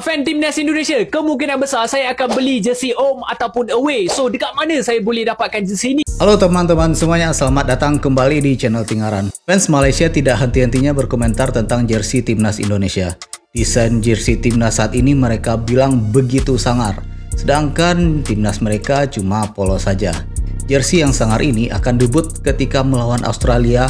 Fan Timnas Indonesia, kemungkinan besar saya akan beli jersey home ataupun away. So, dekat mana saya boleh dapatkan jersey ini? Halo teman-teman semuanya, selamat datang kembali di channel Tingaran. Fans Malaysia tidak henti-hentinya berkomentar tentang jersey Timnas Indonesia. Desain jersey Timnas saat ini mereka bilang begitu sangar, sedangkan Timnas mereka cuma polos saja. Jersey yang sangar ini akan debut ketika melawan Australia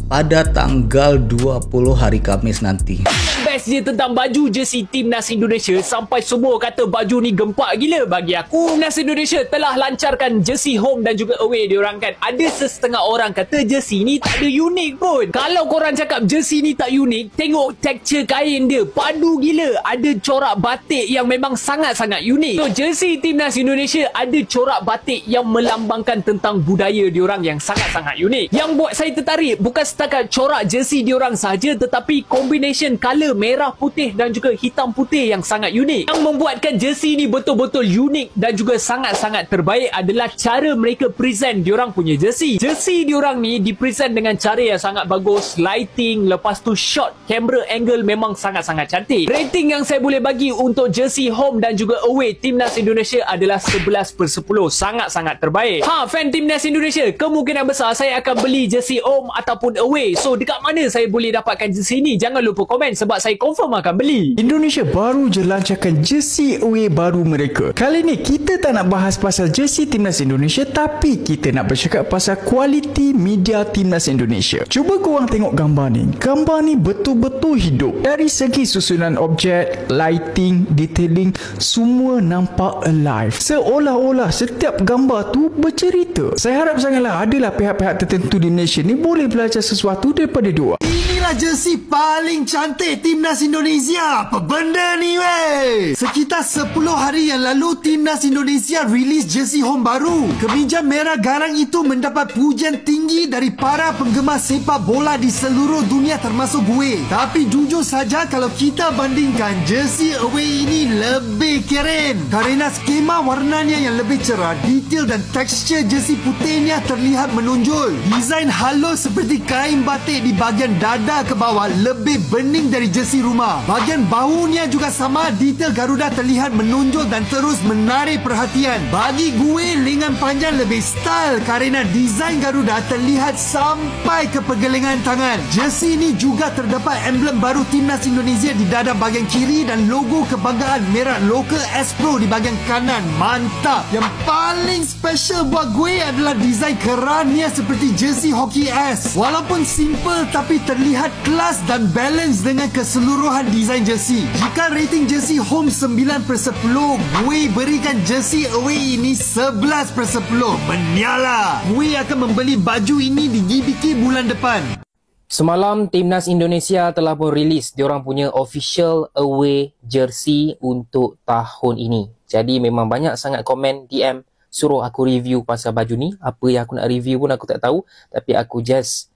pada tanggal 20 hari Kamis nanti. Best je tentang baju jersey Timnas Indonesia sampai semua kata baju ni gempak gila bagi aku. Timnas Indonesia telah lancarkan jersey home dan juga away diorang kan. Ada setengah orang kata jersey ni tak ada unik pun. Kalau korang cakap jersey ni tak unik, tengok tekstur kain dia padu gila. Ada corak batik yang memang sangat-sangat unik. So jersey Timnas Indonesia ada corak batik yang melambangkan tentang budaya diorang yang sangat-sangat unik. Yang buat saya tertarik bukan setakat corak jersey diorang sahaja, tetapi combination colour merah putih dan juga hitam putih yang sangat unik. Yang membuatkan jersey ni betul-betul unik dan juga sangat-sangat terbaik adalah cara mereka present diorang punya jersey. Jersey diorang ni dipresent dengan cara yang sangat bagus, lighting, lepas tu shot, camera angle memang sangat-sangat cantik. Rating yang saya boleh bagi untuk jersey home dan juga away Timnas Indonesia adalah 11/10. Sangat-sangat terbaik. Fan Timnas Indonesia, kemungkinan besar saya akan beli jersey home ataupun away. So dekat mana saya boleh dapatkan jersey ni? Jangan lupa komen sebab saya confirm akan beli. Indonesia baru je lancarkan jersey away baru mereka. Kali ni kita tak nak bahas pasal jersey Timnas Indonesia, tapi kita nak bercakap pasal kualiti media Timnas Indonesia. Cuba korang tengok gambar ni. Gambar ni betul-betul hidup. Dari segi susunan objek, lighting, detailing, semua nampak alive. Seolah-olah setiap gambar tu bercerita. Saya harap sangatlah adalah pihak-pihak tertentu di Malaysia ni boleh belajar sesuatu daripada dia. Inilah jersey paling cantik Timnas Indonesia. Apa benda ni weh? Sekitar 10 hari yang lalu Timnas Indonesia rilis jersey home baru. Kemeja merah garang itu mendapat pujian tinggi dari para penggemar sepak bola di seluruh dunia termasuk gue. Tapi jujur saja kalau kita bandingkan, jersey away ini lebih keren. Kerana skema warnanya yang lebih cerah, detail dan tekstur jersey putihnya terlihat menonjol. Desain halus seperti kain batik di bahagian dada ke bawah lebih bening dari jersey rumah. Bahagian bahunya juga sama, detail Garuda terlihat menonjol dan terus menarik perhatian. Bagi gue, lengan panjang lebih style kerana desain Garuda terlihat sampai ke pergelengan tangan. Jersey ini juga terdapat emblem baru Timnas Indonesia di dada bahagian kiri dan logo kebanggaan merah lokal S-Pro di bahagian kanan. Mantap! Yang paling special buat gue adalah desain kerannya seperti jersey hoki S. Walaupun simple tapi terlihat kelas dan balance dengan keseluruhan desain jersey. Jika rating jersey home 9/10, gue berikan jersey away ini 11/10. Menyala! Gue akan membeli baju ini di GBK bulan depan. Semalam Timnas Indonesia telah pun rilis diorang punya official away jersey untuk tahun ini. Jadi memang banyak sangat komen DM suruh aku review pasal baju ni. Apa yang aku nak review pun aku tak tahu, tapi aku just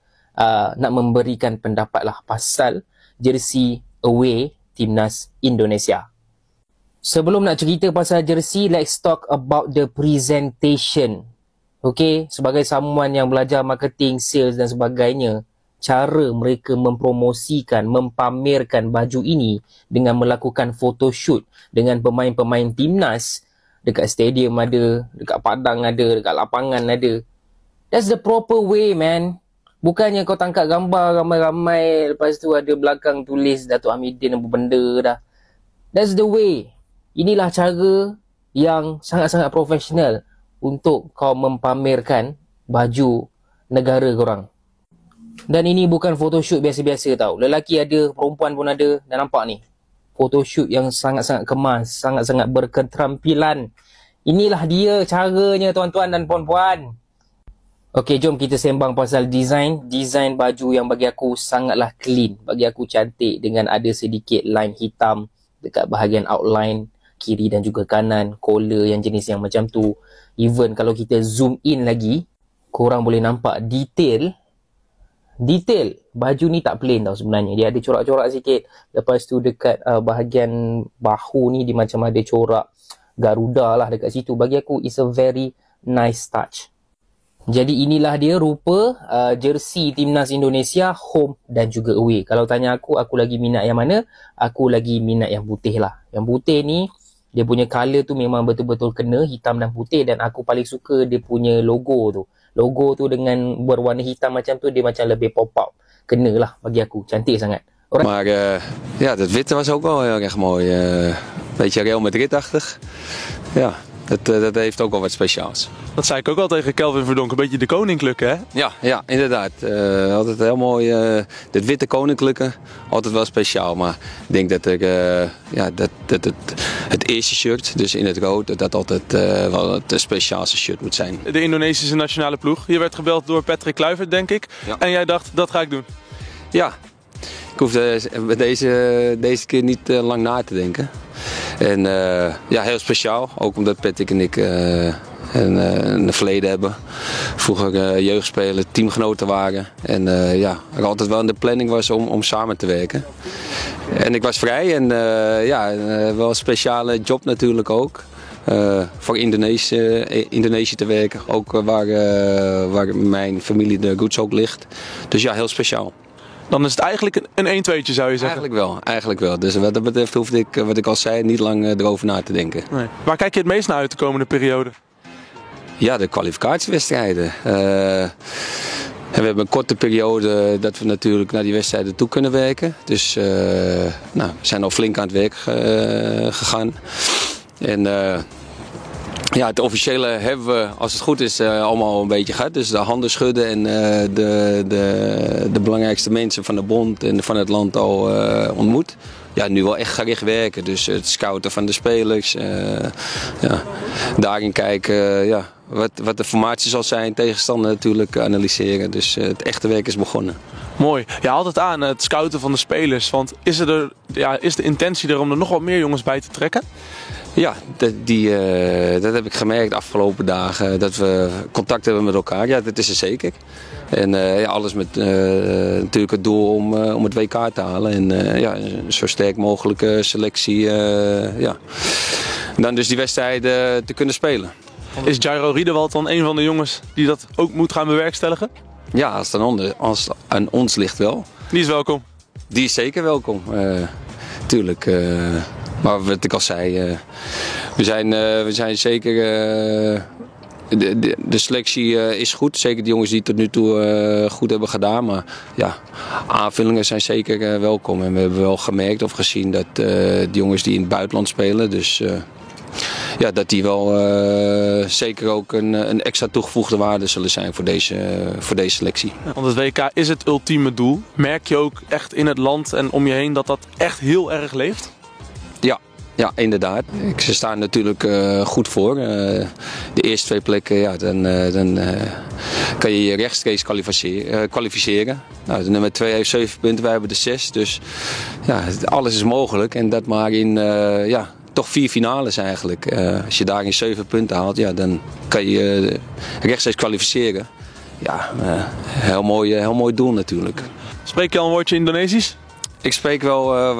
nak memberikan pendapat lah pasal jersey away Timnas Indonesia. Sebelum nak cerita pasal jersey, let's talk about the presentation. Okay, sebagai someone yang belajar marketing, sales dan sebagainya, cara mereka mempromosikan, mempamerkan baju ini dengan melakukan photoshoot dengan pemain-pemain Timnas dekat stadium ada, dekat padang ada, dekat lapangan ada. That's the proper way, man. Bukannya kau tangkap gambar ramai-ramai, lepas tu ada belakang tulis Datuk Hamidin apa benda dah. That's the way. Inilah cara yang sangat-sangat profesional untuk kau mempamerkan baju negara korang. Dan ini bukan photoshoot biasa-biasa tau. Lelaki ada, perempuan pun ada. Dah nampak ni? Photoshoot yang sangat-sangat kemas, sangat-sangat berketerampilan. Inilah dia caranya tuan-tuan dan puan-puan. Okey, jom kita sembang pasal design. Design baju yang bagi aku sangatlah clean. Bagi aku cantik dengan ada sedikit line hitam dekat bahagian outline kiri dan juga kanan. Collar yang jenis yang macam tu. Even kalau kita zoom in lagi, korang boleh nampak detail baju ni tak plain tau sebenarnya. Dia ada corak-corak sikit. Lepas tu dekat bahagian bahu ni dia macam ada corak Garuda lah dekat situ. Bagi aku it's a very nice touch. Jadi inilah dia rupa jersey Timnas Indonesia home dan juga away. Kalau tanya aku lagi minat yang mana? Aku lagi minat yang putih lah. Yang putih ni, dia punya colour tu memang betul-betul kena, hitam dan putih. Dan aku paling suka dia punya logo tu. Logo tu dengan berwarna hitam macam tu, dia macam lebih pop-up. Kena lah bagi aku, cantik sangat. Maar ja, dat witte was ook wel heel erg mooi. Beetje Real Madrid-achtig. Ja, dat heeft ook wel wat speciaals. Dat zei ik ook al tegen Kelvin Verdonk, een beetje de koninklijke, hè? Ja, inderdaad. Altijd heel mooi. Het witte koninklijke, altijd wel speciaal. Maar ik denk dat het eerste shirt, dus in het rood, dat altijd wel het speciaalste shirt moet zijn. De Indonesische nationale ploeg. Je werd gebeld door Patrick Kluivert, denk ik. Ja. En jij dacht, dat ga ik doen. Ja. Ik hoefde deze keer niet lang na te denken. En ja, heel speciaal. Ook omdat Patrick en ik een verleden hebben. Vroeger jeugdspeler, teamgenoten waren. En ja, er altijd wel in de planning was om samen te werken. En ik was vrij en ja, wel een speciale job natuurlijk ook. Voor Indonesië te werken. Ook waar mijn familie de roots ook ligt. Dus ja, heel speciaal. Dan is het eigenlijk een 1-2'tje, zou je zeggen? Eigenlijk wel. Dus wat dat betreft hoefde ik, wat ik al zei, niet lang erover na te denken. Nee. Waar kijk je het meest naar uit de komende periode? Ja, de kwalificatiewedstrijden. En we hebben een korte periode dat we natuurlijk naar die wedstrijden toe kunnen werken. Dus nou, we zijn al flink aan het werk gegaan. En ja, het officiële hebben we, als het goed is, allemaal een beetje gehad. Dus de handen schudden en de belangrijkste mensen van de bond en van het land al ontmoet. Ja, nu wel echt gericht werken. Dus het scouten van de spelers. Ja, daarin kijken ja, wat de formatie zal zijn. Tegenstander natuurlijk analyseren. Dus het echte werk is begonnen. Mooi. Je haalt het aan, het scouten van de spelers. Want is de intentie er om er nog wat meer jongens bij te trekken? Ja, dat heb ik gemerkt de afgelopen dagen. Dat we contact hebben met elkaar. Ja, dat is er zeker. En ja, alles met natuurlijk het doel om het WK te halen. En ja, een zo sterk mogelijke selectie. Ja. En dan dus die wedstrijden te kunnen spelen. Is Jairo Riedewald dan een van de jongens die dat ook moet gaan bewerkstelligen? Ja, als het aan ons ligt wel. Die is welkom? Die is zeker welkom. Tuurlijk. Maar wat ik al zei, we zijn zeker. De selectie is goed. Zeker de jongens die het tot nu toe goed hebben gedaan. Maar ja, aanvullingen zijn zeker welkom. En we hebben wel gemerkt of gezien dat de jongens die in het buitenland spelen. Dus ja, dat die wel zeker ook een extra toegevoegde waarde zullen zijn voor deze selectie. Ja, want het WK is het ultieme doel. Merk je ook echt in het land en om je heen dat echt heel erg leeft? Ja, inderdaad. Ze staan natuurlijk goed voor. De eerste 2 plekken, ja, dan kan je je rechtstreeks kwalificeren. Nou, de nummer 2 heeft 7 punten, wij hebben de 6. Dus ja, alles is mogelijk. En dat maar in ja, toch 4 finales eigenlijk. Als je daarin 7 punten haalt, ja, dan kan je rechtstreeks kwalificeren. Ja, heel mooi doel natuurlijk. Spreek je al een woordje Indonesisch? Ik spreek wel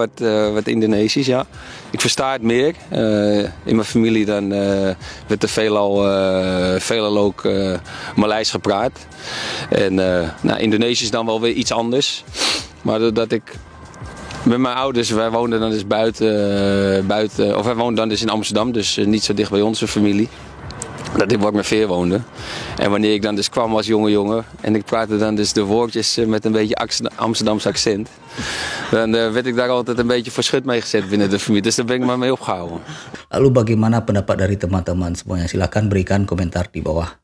wat Indonesisch, ja. Ik versta het meer. In mijn familie dan werd er veelal ook Maleis gepraat. En nou, Indonesisch is dan wel weer iets anders. Maar doordat ik met mijn ouders, wij woonden dan dus buiten, of wij woonden dan dus in Amsterdam, dus niet zo dicht bij onze familie. Dat ik waar ik met Veer woonde. En wanneer ik dan dus kwam als jongen en ik praatte dan dus de woordjes met een beetje Amsterdamse accent. Dan werd ik daar altijd een beetje voor schut mee gezet binnen de familie. Dus daar ben ik maar mee opgehouden. Lalu bagaimana pendapat dari teman-teman semuanya? Silahkan berikan komentar di bawah.